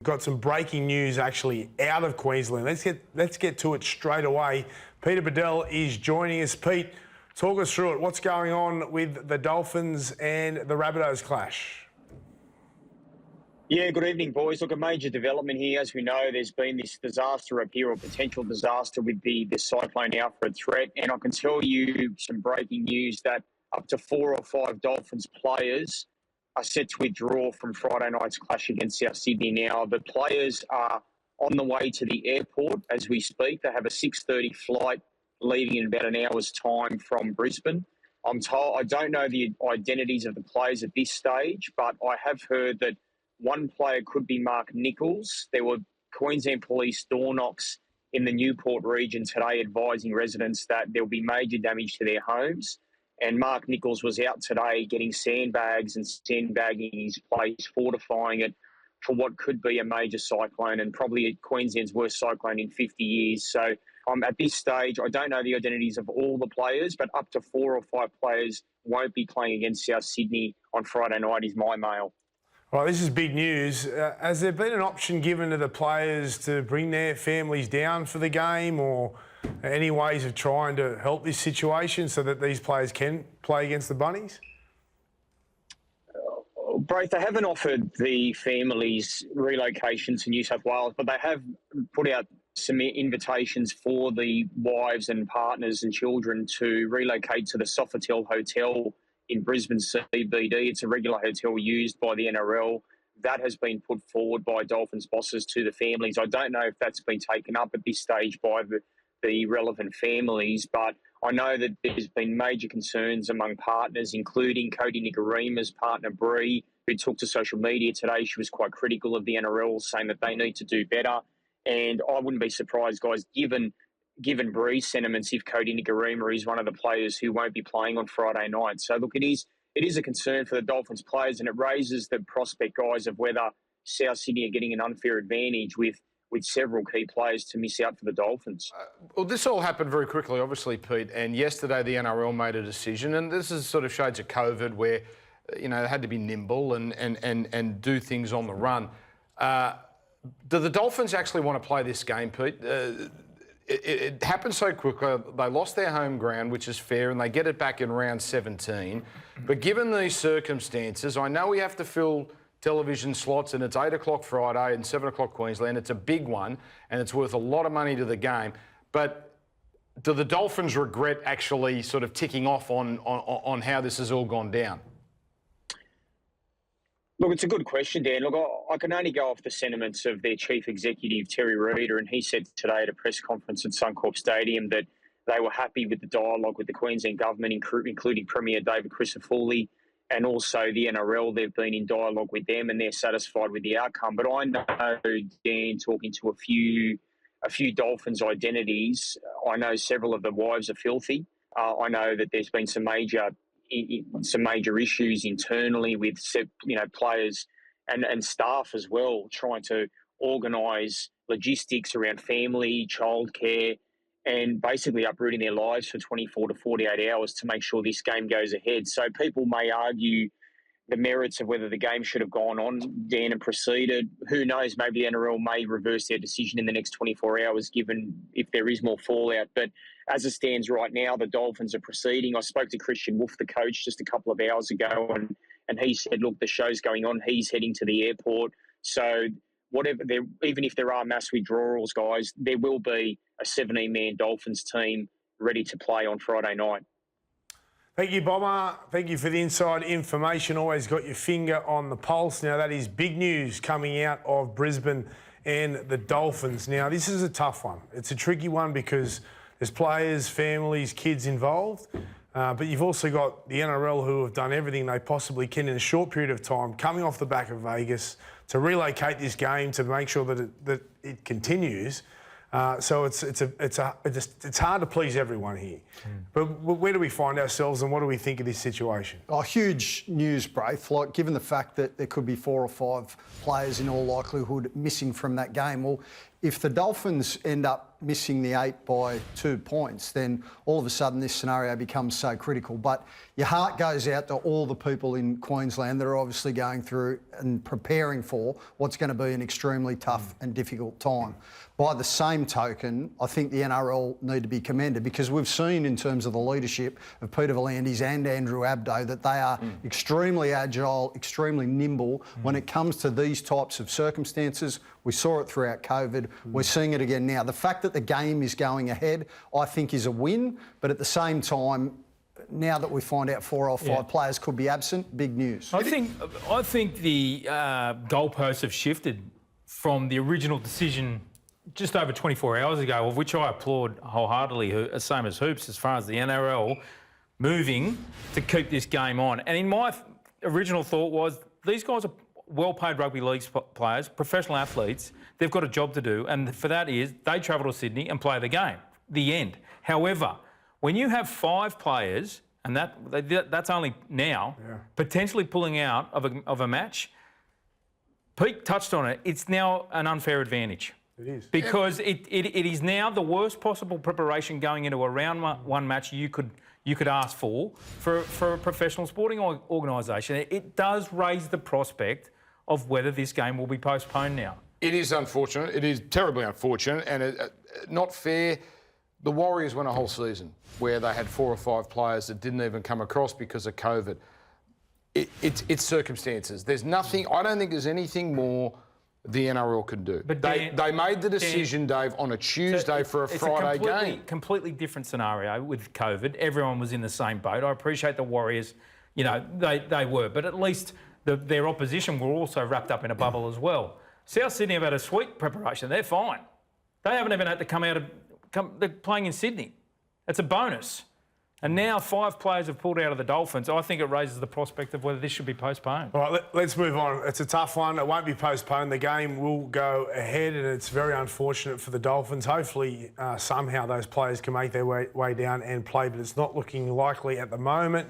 Got some breaking news actually out of Queensland. Let's get to it straight away. Peter Badel is joining us. Pete, talk us through it. What's going on with the Dolphins and the Rabbitohs clash? Yeah, good evening, boys. Look, a major development here. As we know, there's been this disaster up here, or potential disaster, with the cyclone Alfred threat. And I can tell you some breaking news that up to 4 or 5 Dolphins players are set to withdraw from Friday night's clash against South Sydney. Now, the players are on the way to the airport as we speak. They have a 6:30 flight leaving in about an hour's time from Brisbane. I'm told, I don't know the identities of the players at this stage, but I have heard that one player could be Mark Nichols. There were Queensland Police door knocks in the Newport region today advising residents that there will be major damage to their homes. And Mark Nichols was out today getting sandbags and sandbagging his place, fortifying it for what could be a major cyclone, and probably Queensland's worst cyclone in 50 years. So at this stage, I don't know the identities of all the players, but up to 4 or 5 players won't be playing against South Sydney on Friday night is my mail. Well, this is big news. Has there been an option given to the players to bring their families down for the game, or any ways of trying to help this situation so that these players can play against the Bunnies? Braith, they haven't offered the families relocation to New South Wales, but they have put out some invitations for the wives and partners and children to relocate to the Sofitel Hotel in Brisbane CBD. It's a regular hotel used by the NRL. That has been put forward by Dolphins bosses to the families. I don't know if that's been taken up at this stage by the relevant families, but I know that there's been major concerns among partners, including Cody Nicarima's partner, Bree, who took to social media today. She was quite critical of the NRL, saying that they need to do better. And I wouldn't be surprised, guys, given Bree's sentiments, if Cody Nicarima is one of the players who won't be playing on Friday night. So, look, it is a concern for the Dolphins players, and it raises the prospect, guys, of whether South Sydney are getting an unfair advantage with several key players to miss out for the Dolphins. Well, this all happened very quickly, obviously, Pete, and yesterday the NRL made a decision, and this is sort of shades of COVID where, you know, they had to be nimble and do things on the run. Do the Dolphins actually want to play this game, Pete? It happened so quickly. They lost their home ground, which is fair, and they get it back in round 17. But given these circumstances, I know we have to fill television slots, and it's 8 o'clock Friday and 7 o'clock Queensland. It's a big one, and it's worth a lot of money to the game. But do the Dolphins regret actually sort of ticking off on how this has all gone down? Look, it's a good question, Dan. Look, I can only go off the sentiments of their chief executive, Terry Reeder, and he said today at a press conference at Suncorp Stadium that they were happy with the dialogue with the Queensland government, including Premier David Crisafulli, and also the NRL. They've been in dialogue with them, and they're satisfied with the outcome. But I know, Dan, talking to a few Dolphins identities, I know several of the wives are filthy. I know that there's been some major issues internally with, you know, players and staff as well, trying to organise logistics around family, childcare, and basically uprooting their lives for 24 to 48 hours to make sure this game goes ahead. So people may argue the merits of whether the game should have gone on, Dan, and proceeded. Who knows, maybe the NRL may reverse their decision in the next 24 hours, given if there is more fallout. But as it stands right now, the Dolphins are proceeding. I spoke to Christian Wolf, the coach, just a couple of hours ago, and he said, look, the show's going on. He's heading to the airport. So even if there are mass withdrawals, guys, there will be a 17-man Dolphins team ready to play on Friday night. Thank you, Bomber. Thank you for the inside information. Always got your finger on the pulse. Now, that is big news coming out of Brisbane and the Dolphins. Now, this is a tough one. It's a tricky one because there's players, families, kids involved. But you've also got the NRL, who have done everything they possibly can in a short period of time, coming off the back of Vegas, to relocate this game to make sure that it continues. So it's hard to please everyone here. But where do we find ourselves, and what do we think of this situation? Oh, huge news, Braith. Like, given the fact that there could be 4 or 5 players in all likelihood missing from that game. Well, if the Dolphins end up missing the 8 by 2 points, then all of a sudden this scenario becomes so critical. But your heart goes out to all the people in Queensland that are obviously going through and preparing for what's going to be an extremely tough and difficult time. By the same token, I think the NRL need to be commended, because we've seen in terms of the leadership of Peter V'landys and Andrew Abdo that they are extremely agile, extremely nimble when it comes to these types of circumstances. We saw it throughout COVID. We're seeing it again now. The fact that the game is going ahead, I think, is a win. But at the same time, now that we find out 4 or 5 players could be absent, big news. I think the goalposts have shifted from the original decision just over 24 hours ago, of which I applaud wholeheartedly, same as Hoops, as far as the NRL moving to keep this game on. And in my original thought was, these guys are well-paid rugby league players, professional athletes. They've got a job to do, and for that is they travel to Sydney and play the game. The end. However, when you have 5 players, and that's only now, potentially pulling out of a match, Pete touched on it, it's now an unfair advantage. It is. Because it is now the worst possible preparation going into a round one match you could ask for a professional sporting organisation. It does raise the prospect of whether this game will be postponed now. It is unfortunate. It is terribly unfortunate and not fair. The Warriors went a whole season where they had 4 or 5 players that didn't even come across because of COVID. It's circumstances. There's nothing. I don't think there's anything more the NRL can do. But they made the decision, Dave, on a Tuesday for a Friday game. Completely different scenario with COVID. Everyone was in the same boat. I appreciate the Warriors, they were, but at least their opposition were also wrapped up in a bubble as well. South Sydney have had a sweet preparation. They're fine. They haven't even had to come out of... they're playing in Sydney. It's a bonus. And now 5 players have pulled out of the Dolphins. I think it raises the prospect of whether this should be postponed. All right, let's move on. It's a tough one. It won't be postponed. The game will go ahead, and it's very unfortunate for the Dolphins. Hopefully, somehow those players can make their way down and play, but it's not looking likely at the moment.